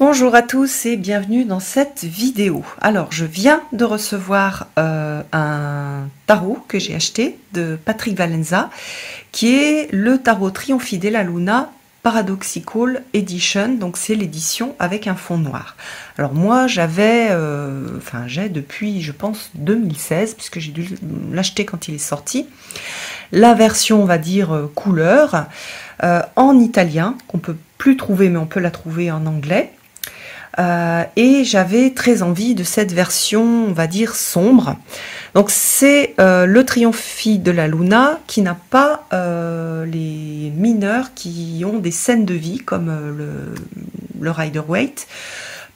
Bonjour à tous et bienvenue dans cette vidéo. Alors, je viens de recevoir un tarot que j'ai acheté de Patrick Valenza, qui est le tarot Trionfi della Luna Paradoxical Edition. Donc, c'est l'édition avec un fond noir. Alors, moi, j'ai depuis, je pense, 2016, puisque j'ai dû l'acheter quand il est sorti. La version, on va dire, couleur, en italien, qu'on peut plus trouver, mais on peut la trouver en anglais. Et j'avais très envie de cette version, on va dire, sombre. Donc c'est le Trionfi della Luna qui n'a pas les mineurs qui ont des scènes de vie comme le Rider-Waite.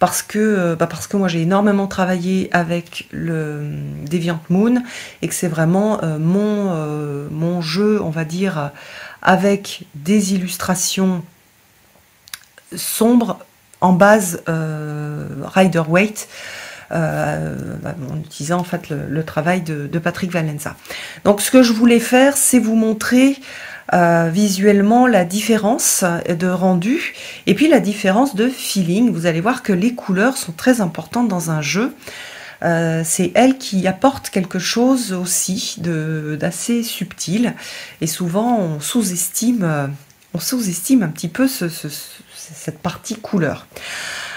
Parce que moi j'ai énormément travaillé avec le Deviant Moon et que c'est vraiment mon jeu, on va dire, avec des illustrations sombres en base Rider-Waite, en utilisant en fait le travail de Patrick Valenza. Donc ce que je voulais faire, c'est vous montrer visuellement la différence de rendu et puis la différence de feeling. Vous allez voir que les couleurs sont très importantes dans un jeu. C'est elle qui apporte quelque chose aussi d'assez subtil, et souvent on sous-estime un petit peu cette partie couleur.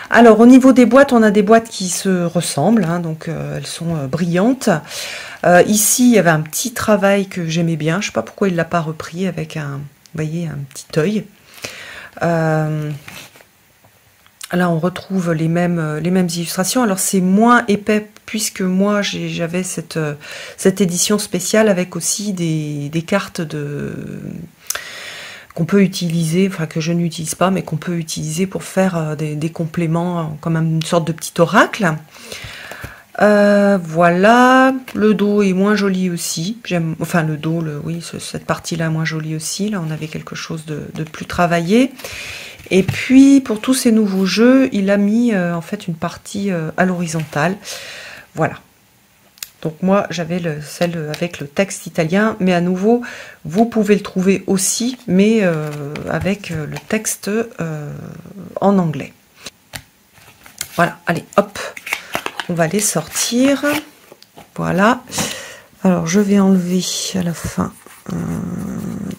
Alors au niveau des boîtes, on a des boîtes qui se ressemblent, hein, donc elles sont brillantes. Ici, il y avait un petit travail que j'aimais bien. Je ne sais pas pourquoi il ne l'a pas repris avec un, vous voyez, un petit œil. Là, on retrouve les mêmes illustrations. Alors, c'est moins épais puisque moi, j'avais cette édition spéciale avec aussi des cartes qu'on peut utiliser, enfin que je n'utilise pas, mais qu'on peut utiliser pour faire des compléments, comme une sorte de petit oracle. Voilà, le dos est moins joli aussi. Enfin le dos, oui, cette partie-là est moins jolie aussi. Là, on avait quelque chose de plus travaillé. Et puis, pour tous ces nouveaux jeux, il a mis en fait une partie à l'horizontale. Voilà. Donc moi, j'avais celle avec le texte italien, mais à nouveau, vous pouvez le trouver aussi, mais avec le texte en anglais. Voilà, allez, hop, on va les sortir. Voilà. Alors, je vais enlever à la fin.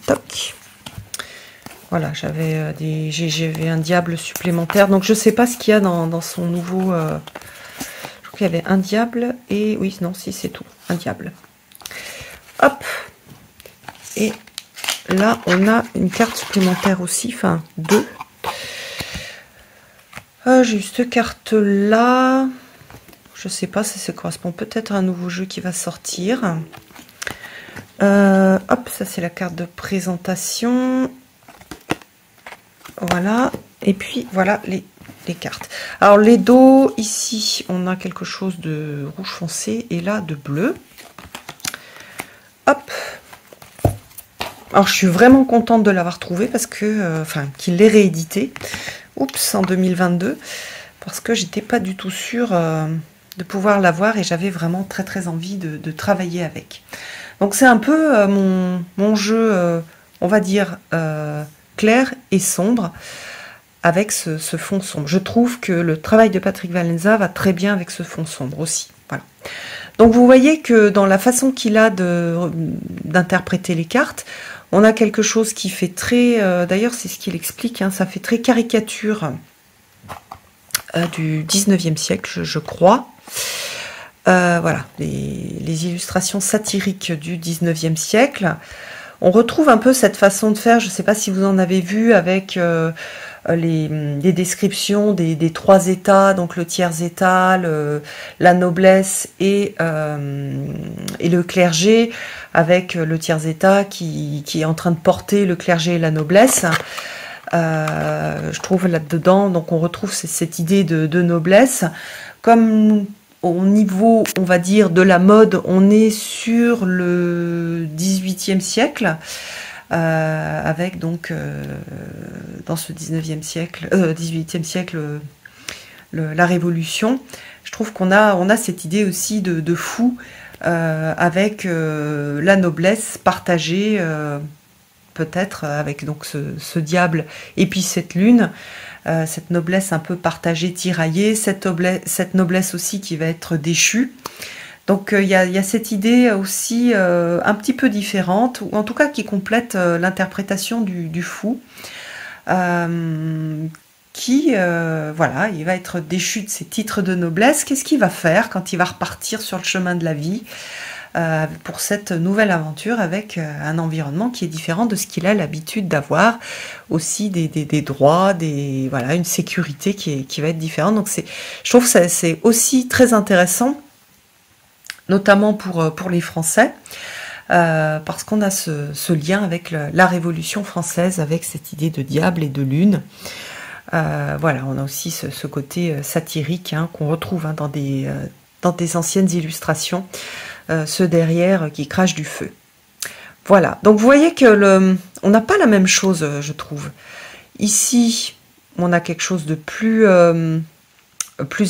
Toc. Voilà, j'avais un diable supplémentaire. Donc, je ne sais pas ce qu'il y a dans son nouveau... il y avait un diable et oui, non, si c'est tout, un diable. Hop. Et là, on a une carte supplémentaire aussi, enfin deux. J'ai eu cette carte là. Je sais pas si ça correspond peut-être à un nouveau jeu qui va sortir. Hop, ça c'est la carte de présentation. Voilà. Et puis voilà les cartes. Alors les dos, ici on a quelque chose de rouge foncé et là de bleu. Hop. Alors je suis vraiment contente de l'avoir trouvé parce que qu'il l'ait réédité. Oups, en 2022, parce que j'étais pas du tout sûre de pouvoir l'avoir et j'avais vraiment très envie de travailler avec. Donc c'est un peu mon jeu, on va dire clair et sombre, avec ce fond sombre. Je trouve que le travail de Patrick Valenza va très bien avec ce fond sombre aussi. Voilà. Donc vous voyez que dans la façon qu'il a d'interpréter les cartes, on a quelque chose qui fait très... D'ailleurs, c'est ce qu'il explique, hein, ça fait très caricature du 19e siècle, je crois. Voilà, les illustrations satiriques du 19e siècle. On retrouve un peu cette façon de faire, je ne sais pas si vous en avez vu, avec... les descriptions des trois états, donc le tiers état, la noblesse et le clergé, avec le tiers état qui est en train de porter le clergé et la noblesse. Je trouve là-dedans, donc on retrouve cette idée de noblesse. Comme au niveau, on va dire, de la mode, on est sur le 18e siècle. Avec donc dans ce 18e siècle la Révolution. Je trouve qu'on a cette idée aussi de fou avec la noblesse partagée peut-être avec donc ce diable et puis cette lune cette noblesse un peu partagée, tiraillée, cette noblesse aussi qui va être déchue. Donc il y a cette idée aussi un petit peu différente, ou en tout cas qui complète l'interprétation du fou, qui, voilà, il va être déchu de ses titres de noblesse. Qu'est-ce qu'il va faire quand il va repartir sur le chemin de la vie pour cette nouvelle aventure avec un environnement qui est différent de ce qu'il a l'habitude d'avoir, aussi des droits, voilà, une sécurité qui va être différente. Donc je trouve que c'est aussi très intéressant, notamment pour les Français, parce qu'on a ce lien avec la Révolution française, avec cette idée de diable et de lune. Voilà, on a aussi ce côté satirique qu'on retrouve dans des anciennes illustrations, ceux derrière qui crachent du feu. Voilà, donc vous voyez que on n'a pas la même chose, je trouve. Ici, on a quelque chose de plus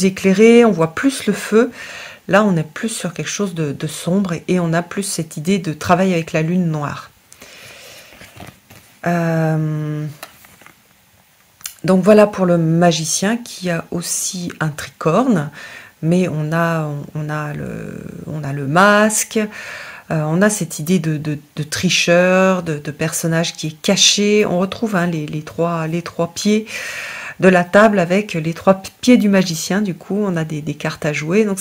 éclairé, on voit plus le feu. Là, on est plus sur quelque chose de sombre et on a plus cette idée de travail avec la lune noire. Donc voilà pour le magicien qui a aussi un tricorne, mais on a le masque, on a cette idée de tricheur, de personnage qui est caché. On retrouve les trois pieds de la table avec les 3 pieds du magicien. Du coup, on a des cartes à jouer. Donc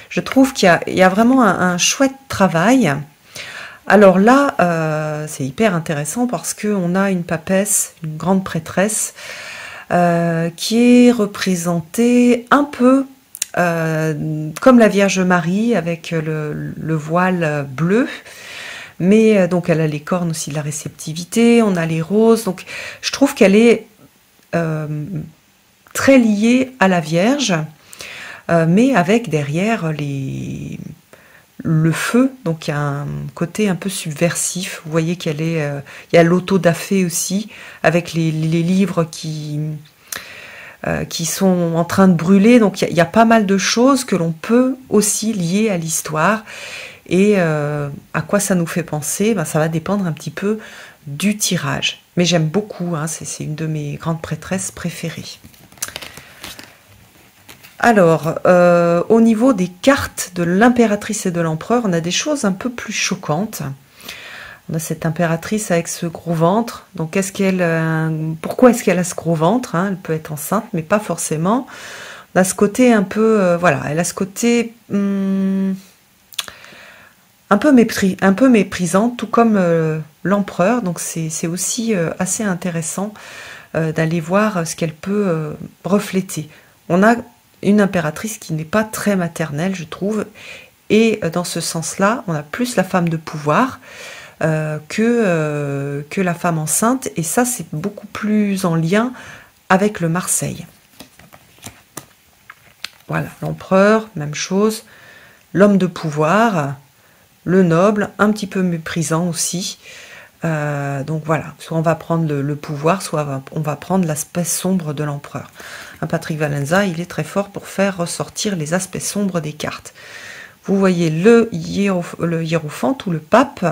je trouve qu'il y a vraiment un chouette travail. Alors là, c'est hyper intéressant parce qu'on a une papesse, une grande prêtresse, qui est représentée un peu comme la Vierge Marie avec le voile bleu. Mais donc elle a les cornes aussi de la réceptivité, on a les roses. Donc je trouve qu'elle est très liée à la Vierge, mais avec derrière le feu, donc il y a un côté un peu subversif. Vous voyez il y a l'autodafé aussi, avec les livres qui sont en train de brûler. Donc il y a pas mal de choses que l'on peut aussi lier à l'histoire. Et à quoi ça nous fait penser, ça va dépendre un petit peu du tirage. Mais j'aime beaucoup, c'est une de mes grandes prêtresses préférées. Alors, au niveau des cartes de l'impératrice et de l'empereur, on a des choses un peu plus choquantes. On a cette impératrice avec ce gros ventre. Donc, pourquoi est-ce qu'elle a ce gros ventre, Elle peut être enceinte, mais pas forcément. On a ce côté un peu, voilà, elle a ce côté un peu méprisant, tout comme l'empereur. Donc, c'est aussi assez intéressant d'aller voir ce qu'elle peut refléter. On a une impératrice qui n'est pas très maternelle, je trouve, et dans ce sens-là, on a plus la femme de pouvoir que la femme enceinte, et ça, c'est beaucoup plus en lien avec le Marseille. Voilà, l'empereur, même chose, l'homme de pouvoir, le noble, un petit peu méprisant aussi. Donc voilà, soit on va prendre le pouvoir, soit on va prendre l'aspect sombre de l'empereur. Patrick Valenza, il est très fort pour faire ressortir les aspects sombres des cartes. Vous voyez le hiérophante ou le pape.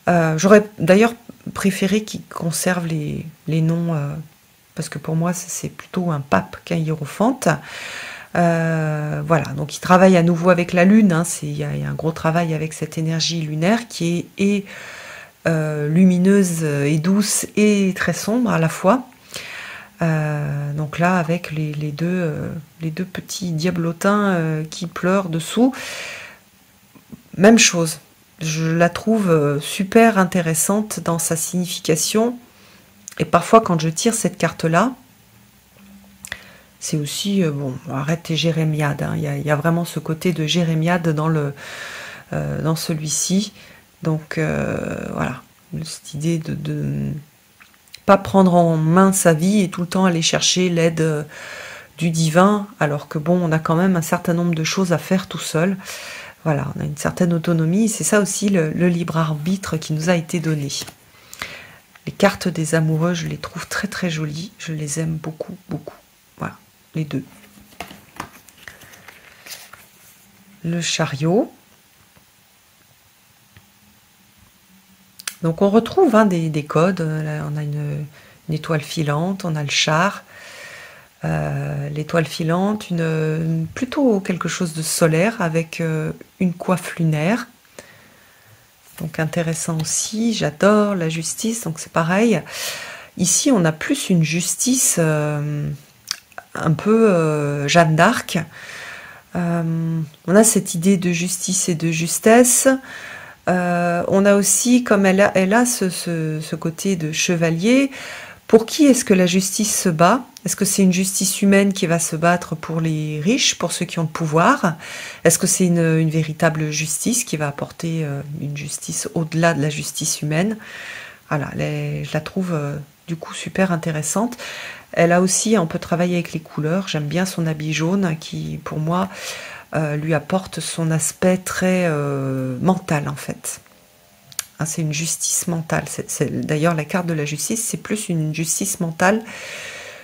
J'aurais d'ailleurs préféré qu'il conserve les noms, parce que pour moi c'est plutôt un pape qu'un hiérophante. Voilà, donc il travaille à nouveau avec la lune, il y a un gros travail avec cette énergie lunaire qui est lumineuse et douce et très sombre à la fois. Donc là, avec les deux petits diablotins qui pleurent dessous, même chose. Je la trouve super intéressante dans sa signification. Et parfois, quand je tire cette carte-là, c'est aussi, arrête tes jérémiades. Il y a vraiment ce côté de jérémiade dans celui-ci. Donc, voilà, cette idée de pas prendre en main sa vie et tout le temps aller chercher l'aide du divin, alors que on a quand même un certain nombre de choses à faire tout seul. Voilà, on a une certaine autonomie, c'est ça aussi le libre arbitre qui nous a été donné. Les cartes des amoureux, je les trouve très très jolies, je les aime beaucoup, beaucoup. Voilà, les deux. Le chariot. Donc on retrouve des codes, là, on a une étoile filante, on a le char, l'étoile filante, plutôt quelque chose de solaire avec une coiffe lunaire. Donc intéressant aussi, j'adore la justice, donc c'est pareil. Ici, on a plus une justice un peu Jeanne d'Arc. On a cette idée de justice et de justesse. On a aussi, comme elle a ce côté de chevalier. Pour qui est-ce que la justice se bat? Est-ce que c'est une justice humaine qui va se battre pour les riches, pour ceux qui ont le pouvoir? Est-ce que c'est une véritable justice qui va apporter une justice au-delà de la justice humaine? Voilà, je la trouve du coup super intéressante. Elle a aussi, on peut travailler avec les couleurs. J'aime bien son habit jaune qui, pour moi, lui apporte son aspect très mental en fait. Hein, c'est une justice mentale. D'ailleurs, la carte de la justice, c'est plus une justice mentale.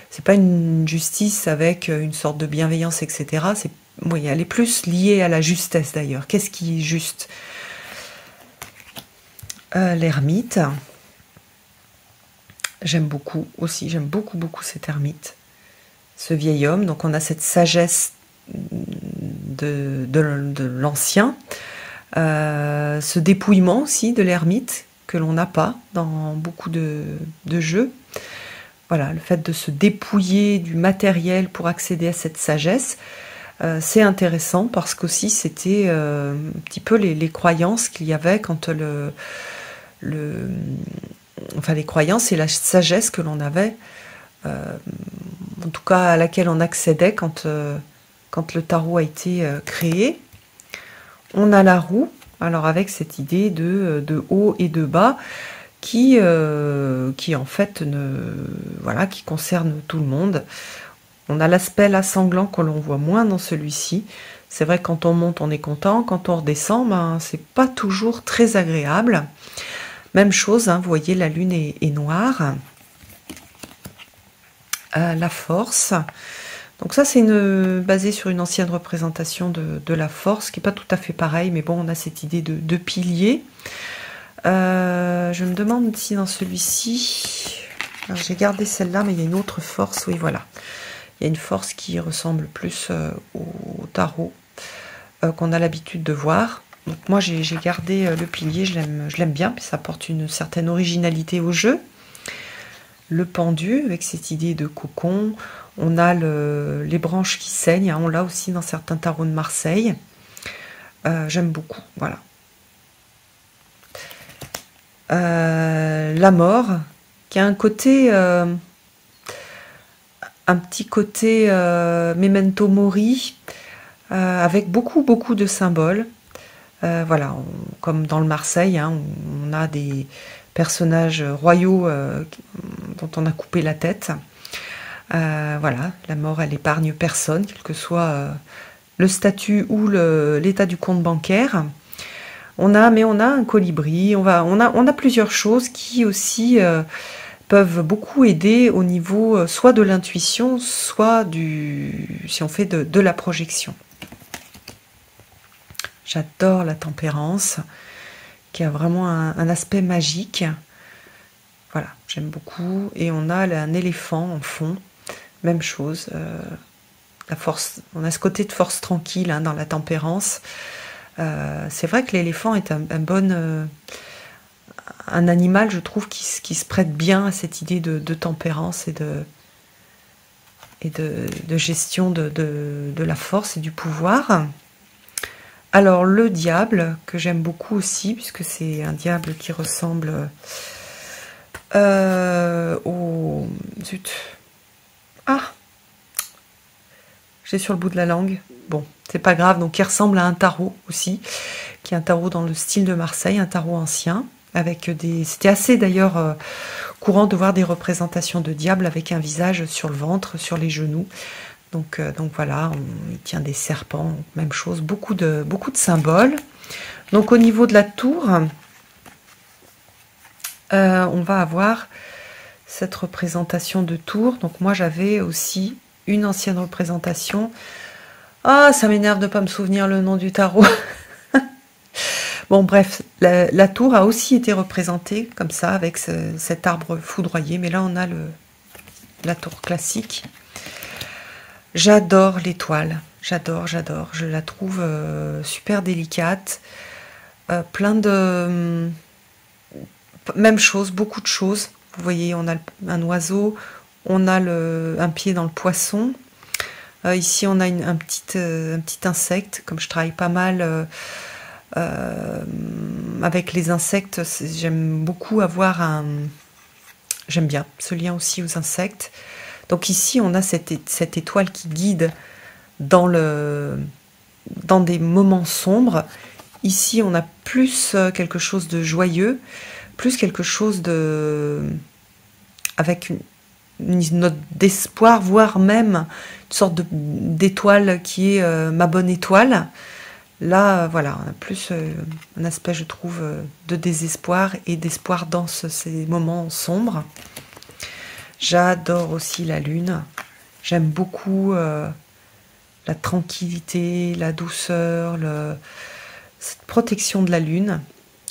C'est pas une justice avec une sorte de bienveillance, etc. Oui, elle est plus liée à la justesse d'ailleurs. Qu'est-ce qui est juste? L'ermite. J'aime beaucoup aussi, j'aime beaucoup cet ermite. Ce vieil homme, donc on a cette sagesse de l'ancien. Ce dépouillement aussi de l'ermite que l'on n'a pas dans beaucoup de jeux. Voilà, le fait de se dépouiller du matériel pour accéder à cette sagesse, c'est intéressant parce qu'aussi c'était un petit peu les croyances qu'il y avait quand enfin les croyances et la sagesse que l'on avait, en tout cas à laquelle on accédait quand le tarot a été créé. On a la roue, alors avec cette idée de haut et de bas qui en fait voilà, qui concerne tout le monde. On a l'aspect là sanglant que l'on voit moins dans celui-ci. C'est vrai que quand on monte, on est content. Quand on redescend, ben, c'est pas toujours très agréable. Même chose, hein, vous voyez, la lune est noire. La force. Donc ça, c'est basé sur une ancienne représentation de la force, qui n'est pas tout à fait pareil, mais bon, on a cette idée de pilier. Je me demande si dans celui-ci... J'ai gardé celle-là, mais il y a une autre force, oui, voilà. Il y a une force qui ressemble plus au tarot qu'on a l'habitude de voir. Donc moi, j'ai gardé le pilier, je l'aime bien, puis ça apporte une certaine originalité au jeu. Le pendu, avec cette idée de cocon. On a les branches qui saignent, hein, on l'a aussi dans certains tarots de Marseille. J'aime beaucoup, voilà. La mort, qui a un côté... un petit côté memento mori, avec beaucoup de symboles. Voilà, comme dans le Marseille, hein, on a des personnages royaux dont on a coupé la tête. Voilà, la mort, elle épargne personne, quel que soit le statut ou l'état du compte bancaire. On a un colibri, on a plusieurs choses qui aussi peuvent beaucoup aider au niveau soit de l'intuition, soit si on fait de la projection. J'adore la tempérance, qui a vraiment un aspect magique. Voilà, j'aime beaucoup. Et on a un éléphant en fond, même chose. La force, on a ce côté de force tranquille, hein, dans la tempérance. C'est vrai que l'éléphant est un animal, je trouve, qui se prête bien à cette idée de tempérance et de gestion de la force et du pouvoir. Alors le diable, que j'aime beaucoup aussi, puisque c'est un diable qui ressemble au... Zut. Ah, j'ai sur le bout de la langue. Bon, c'est pas grave. Donc il ressemble à un tarot aussi, qui est un tarot dans le style de Marseille, un tarot ancien, avec des... C'était assez d'ailleurs courant de voir des représentations de diable avec un visage sur le ventre, sur les genoux. Donc voilà, il tient des serpents, même chose, beaucoup de symboles. Donc au niveau de la tour, on va avoir cette représentation de tour. Donc moi j'avais aussi une ancienne représentation. Ah, ça m'énerve de ne pas me souvenir le nom du tarot. Bon bref, la tour a aussi été représentée comme ça, avec cet arbre foudroyé. Mais là on a la tour classique. J'adore l'étoile. J'adore, j'adore. Je la trouve super délicate. Plein de... Même chose, beaucoup de choses. Vous voyez, on a un oiseau, on a un pied dans le poisson. Ici, on a un petit insecte. Comme je travaille pas mal avec les insectes, j'aime beaucoup avoir un... J'aime bien ce lien aussi aux insectes. Donc ici, on a cette étoile qui guide dans des moments sombres. Ici, on a plus quelque chose de joyeux, plus quelque chose avec une note d'espoir, voire même une sorte d'étoile qui est ma bonne étoile. Là, voilà, on a plus un aspect, je trouve, de désespoir et d'espoir dans ces moments sombres. J'adore aussi la lune. J'aime beaucoup la tranquillité, la douceur, cette protection de la lune.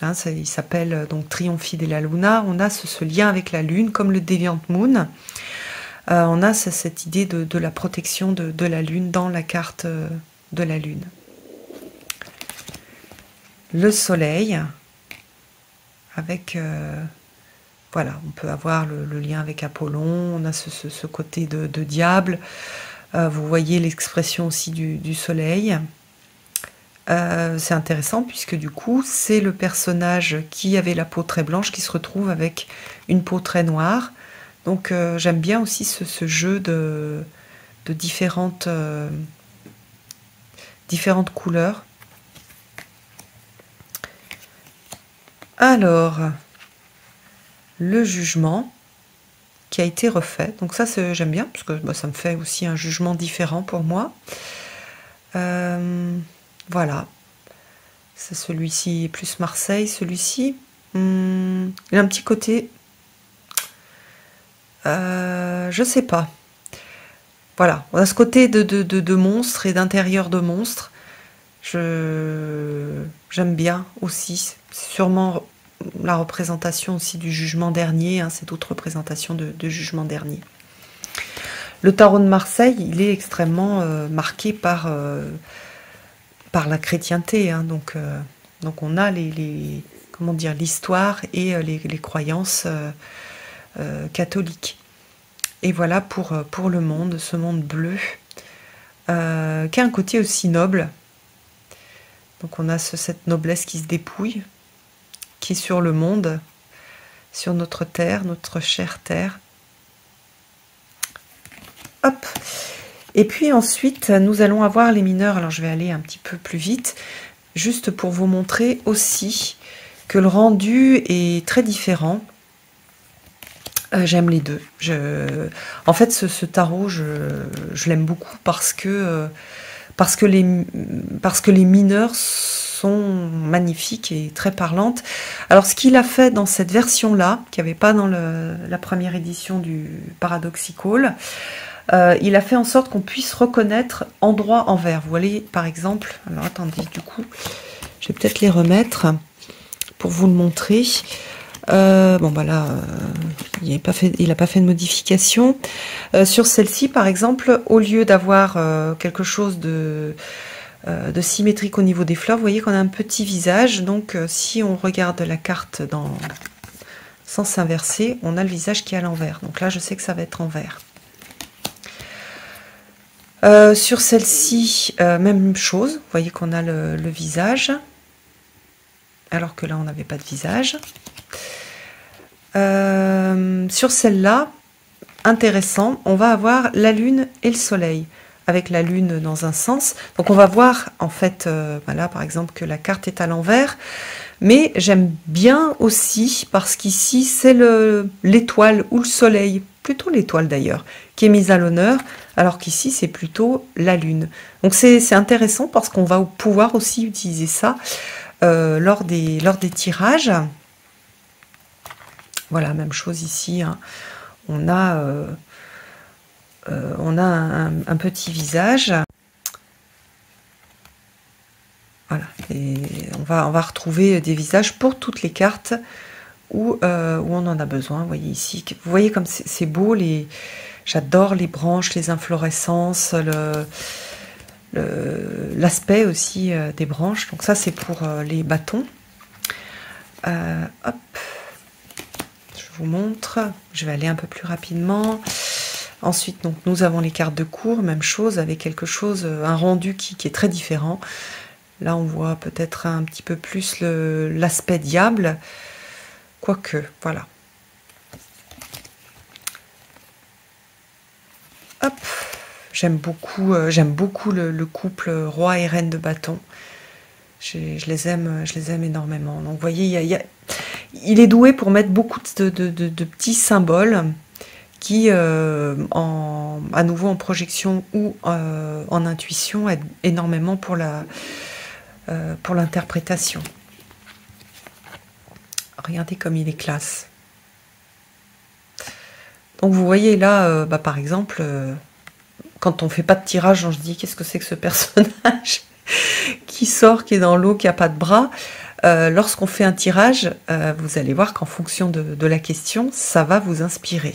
Hein, il s'appelle donc Triomphie della Luna. On a ce lien avec la lune, comme le Deviant Moon. On a cette idée de la protection de la lune dans la carte de la lune. Le soleil, avec... voilà, on peut avoir le lien avec Apollon, on a ce côté de diable. Vous voyez l'expression aussi du soleil. C'est intéressant puisque du coup, c'est le personnage qui avait la peau très blanche qui se retrouve avec une peau très noire. Donc j'aime bien aussi ce jeu de différentes couleurs. Alors, le jugement qui a été refait. Donc ça, j'aime bien, parce que bah, ça me fait aussi un jugement différent pour moi. Voilà. C'est celui-ci plus Marseille. Celui-ci, il a un petit côté... je sais pas. Voilà. On a ce côté de monstre et d'intérieur de monstre. J'aime bien aussi. C'est sûrement la représentation aussi du jugement dernier, hein, c'est d'autres représentations de jugement dernier. Le tarot de Marseille, il est extrêmement marqué par la chrétienté, hein, donc on a comment dire, l'histoire et les croyances catholiques. Et voilà pour le monde, ce monde bleu, qui a un côté aussi noble. Donc on a cette noblesse qui se dépouille, qui est sur le monde, sur notre terre, notre chère terre. Hop. Et puis ensuite, nous allons avoir les mineurs. Alors je vais aller un petit peu plus vite, juste pour vous montrer aussi que le rendu est très différent. J'aime les deux. En fait, ce tarot, je l'aime beaucoup parce que les mineurs sont magnifiques et très parlantes. Alors, ce qu'il a fait dans cette version-là, qu'il n'y avait pas dans la première édition du Paradoxical, il a fait en sorte qu'on puisse reconnaître endroit en vert. Vous voyez, par exemple, alors attendez, du coup, je vais peut-être les remettre pour vous le montrer. Bon, bah là, il n'a pas fait de modification. Sur celle-ci, par exemple, au lieu d'avoir quelque chose de symétrique au niveau des fleurs, vous voyez qu'on a un petit visage. Donc, si on regarde la carte dans sens inversé, on a le visage qui est à l'envers. Donc là, je sais que ça va être en vert. Sur celle-ci, même chose. Vous voyez qu'on a le visage, alors que là, on n'avait pas de visage. Sur celle-là, intéressant, on va avoir la lune et le soleil, avec la lune dans un sens. Donc on va voir, en fait, voilà, par exemple, que la carte est à l'envers. Mais j'aime bien aussi, parce qu'ici, c'est l'étoile ou le soleil, plutôt l'étoile d'ailleurs, qui est mise à l'honneur, alors qu'ici, c'est plutôt la lune. Donc c'est intéressant, parce qu'on va pouvoir aussi utiliser ça lors des tirages. Voilà, même chose ici, hein. On a un petit visage. Voilà, et on va retrouver des visages pour toutes les cartes où on en a besoin. Vous voyez ici, vous voyez comme c'est beau, J'adore les branches, les inflorescences, l'aspect aussi des branches. Donc ça, c'est pour les bâtons. Hop, je vous montre. Je vais aller un peu plus rapidement. Ensuite, donc, nous avons les cartes de cours, même chose, avec quelque chose, un rendu qui est très différent. Là, on voit peut-être un petit peu plus l'aspect diable, quoique, voilà. Hop, j'aime beaucoup le couple roi et reine de bâton. Je les aime énormément. Donc, vous voyez, il est doué pour mettre beaucoup de petits symboles qui, à nouveau en projection ou en intuition, aident énormément pour l'interprétation. Regardez comme il est classe. Donc vous voyez là, par exemple, quand on fait pas de tirage, on se dit qu'est-ce que c'est que ce personnage qui sort, qui est dans l'eau, qui a pas de bras. Lorsqu'on fait un tirage, vous allez voir qu'en fonction de la question, ça va vous inspirer.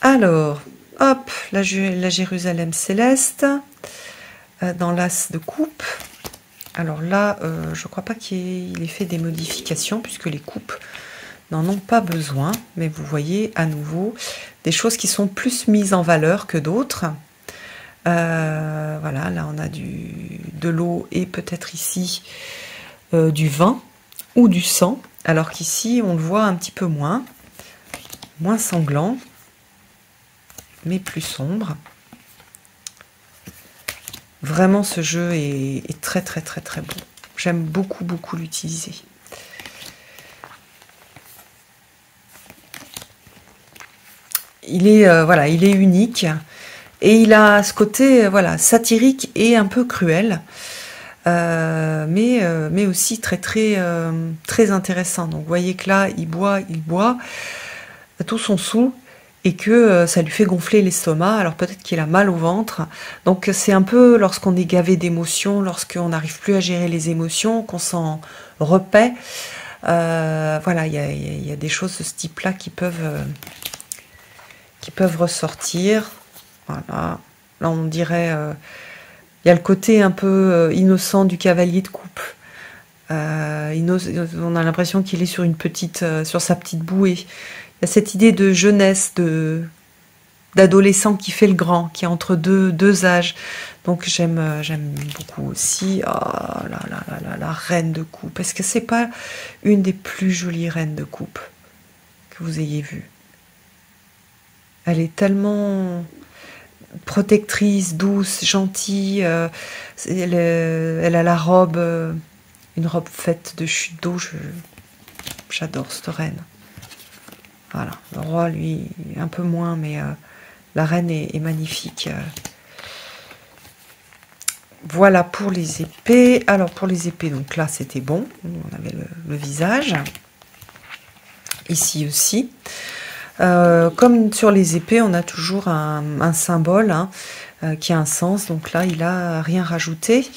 Alors, hop, la Jérusalem céleste, dans l'as de coupe. Alors là, je ne crois pas qu'il ait fait des modifications, puisque les coupes n'en ont pas besoin. Mais vous voyez, à nouveau, des choses qui sont plus mises en valeur que d'autres. Voilà, là, on a de l'eau et peut-être ici du vin ou du sang. Alors qu'ici, on le voit un petit peu moins sanglant, mais plus sombre. Vraiment, ce jeu est très très très très bon. J'aime beaucoup beaucoup l'utiliser. Il est voilà, il est unique et il a ce côté voilà satirique et un peu cruel, mais aussi très très très intéressant. Donc vous voyez que là, il boit tout son saoul. Et que ça lui fait gonfler l'estomac, alors peut-être qu'il a mal au ventre. Donc c'est un peu lorsqu'on est gavé d'émotions, lorsqu'on n'arrive plus à gérer les émotions, qu'on s'en repaît. Voilà, il y a des choses de ce type-là qui peuvent ressortir. Voilà, là on dirait... il y a le côté un peu innocent du cavalier de coupe. On a l'impression qu'il est sur sur sa petite bouée. Il y a cette idée de jeunesse, d'adolescent qui fait le grand, qui est entre deux âges. Donc j'aime beaucoup aussi. Oh là là là là, la reine de coupe. Est-ce que c'est pas une des plus jolies reines de coupe que vous ayez vues? Elle est tellement protectrice, douce, gentille. Elle a la robe, une robe faite de chute d'eau. J'adore cette reine. Voilà, le roi, lui, un peu moins, mais la reine est magnifique. Voilà pour les épées. Alors, pour les épées, donc là, c'était bon. On avait le visage. Ici aussi. Comme sur les épées, on a toujours un symbole hein, qui a un sens. Donc là, il n'a rien rajouté.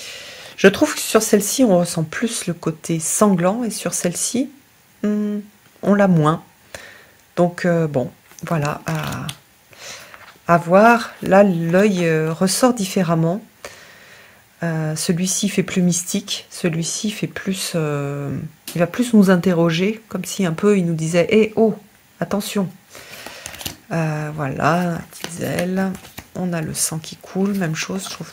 Je trouve que sur celle-ci, on ressent plus le côté sanglant. Et sur celle-ci, on l'a moins. Donc, bon, voilà, à voir. Là, l'œil ressort différemment. Celui-ci fait plus mystique. Celui-ci fait plus... il va plus nous interroger, comme si un peu il nous disait « Eh, oh, attention !» Voilà, la petite aile. On a le sang qui coule, même chose, je trouve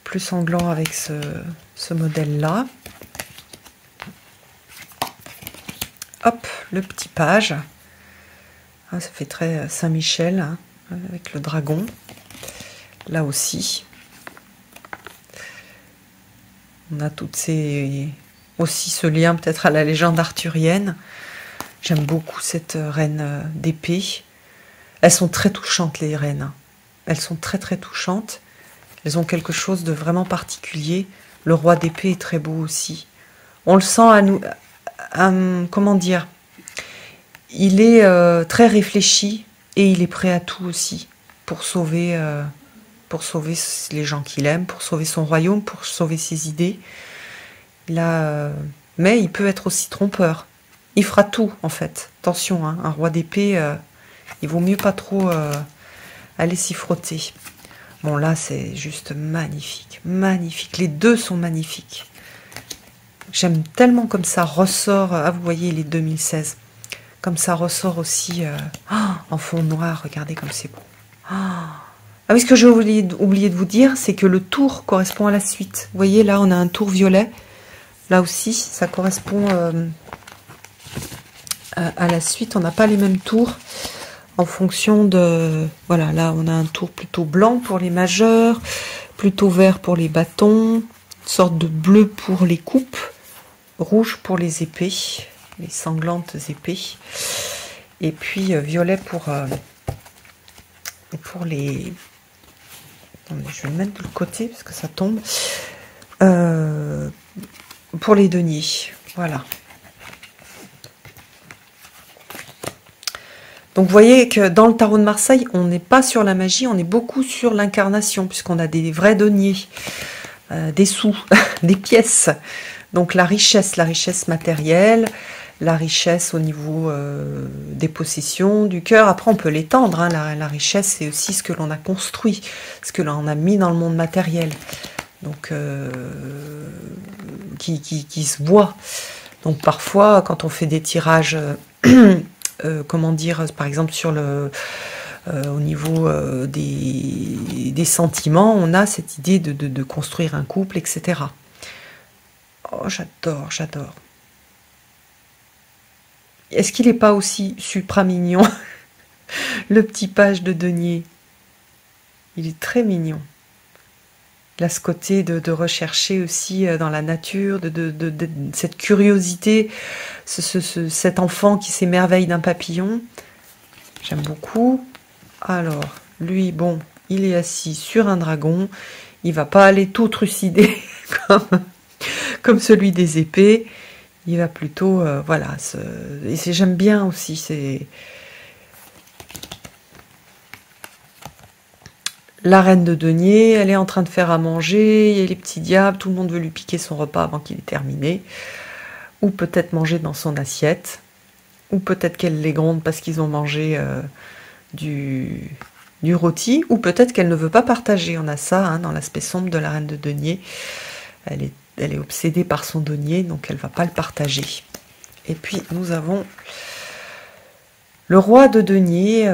plus sanglant avec ce modèle-là. Hop, le petit page. Ah, ça fait très Saint-Michel, hein, avec le dragon. Là aussi. On a aussi ce lien peut-être à la légende arthurienne. J'aime beaucoup cette reine d'épée. Elles sont très touchantes, les reines. Elles sont très très touchantes. Elles ont quelque chose de vraiment particulier. Le roi d'épée est très beau aussi. On le sent à nous... comment dire, il est très réfléchi et il est prêt à tout aussi pour sauver les gens qu'il aime, pour sauver son royaume, pour sauver ses idées. Mais il peut être aussi trompeur. Il fera tout, en fait. Attention, hein, un roi d'épée, il vaut mieux pas trop aller s'y frotter. Bon, là, c'est juste magnifique. Magnifique. Les deux sont magnifiques. J'aime tellement comme ça ressort. Ah, vous voyez, les 2016. Comme ça ressort aussi en fond noir. Regardez comme c'est beau. Ah oui, ce que j'ai oublié de vous dire, c'est que le tour correspond à la suite. Vous voyez, là, on a un tour violet. Là aussi, ça correspond à la suite. On n'a pas les mêmes tours en fonction de... Voilà, là, on a un tour plutôt blanc pour les majeurs, plutôt vert pour les bâtons, une sorte de bleu pour les coupes, rouge pour les épées, les sanglantes épées, et puis violet pour les... Attendez, je vais le mettre de l'autre côté parce que ça tombe. Pour les deniers, voilà. Donc vous voyez que dans le tarot de Marseille, on n'est pas sur la magie, on est beaucoup sur l'incarnation, puisqu'on a des vrais deniers, des sous, des pièces. Donc la richesse matérielle, la richesse au niveau des possessions, du cœur. Après, on peut l'étendre, hein. La richesse, c'est aussi ce que l'on a construit, ce que l'on a mis dans le monde matériel. Donc, qui se voit. Donc parfois, quand on fait des tirages, comment dire, par exemple sur au niveau des sentiments, on a cette idée de construire un couple, etc. Oh, j'adore, j'adore. Est-ce qu'il n'est pas aussi supra mignon? Le petit page de denier. Il est très mignon. Là, ce côté de rechercher aussi dans la nature, de cette curiosité, cet enfant qui s'émerveille d'un papillon. J'aime beaucoup. Alors, lui, bon, il est assis sur un dragon. Il va pas aller tout trucider comme celui des épées. Il va plutôt, voilà. Et j'aime bien aussi, c'est... La reine de denier, elle est en train de faire à manger, il y a les petits diables, tout le monde veut lui piquer son repas avant qu'il ait terminé. Ou peut-être manger dans son assiette. Ou peut-être qu'elle les gronde parce qu'ils ont mangé du rôti. Ou peut-être qu'elle ne veut pas partager. On a ça hein, dans l'aspect sombre de la reine de denier. Elle est obsédée par son denier, donc elle ne va pas le partager. Et puis nous avons... le roi de denier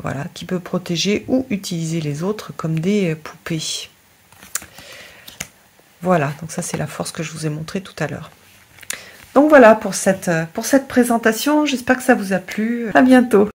voilà, qui peut protéger ou utiliser les autres comme des poupées. Voilà, donc ça c'est la force que je vous ai montré tout à l'heure. Donc voilà pour cette présentation, j'espère que ça vous a plu. À bientôt.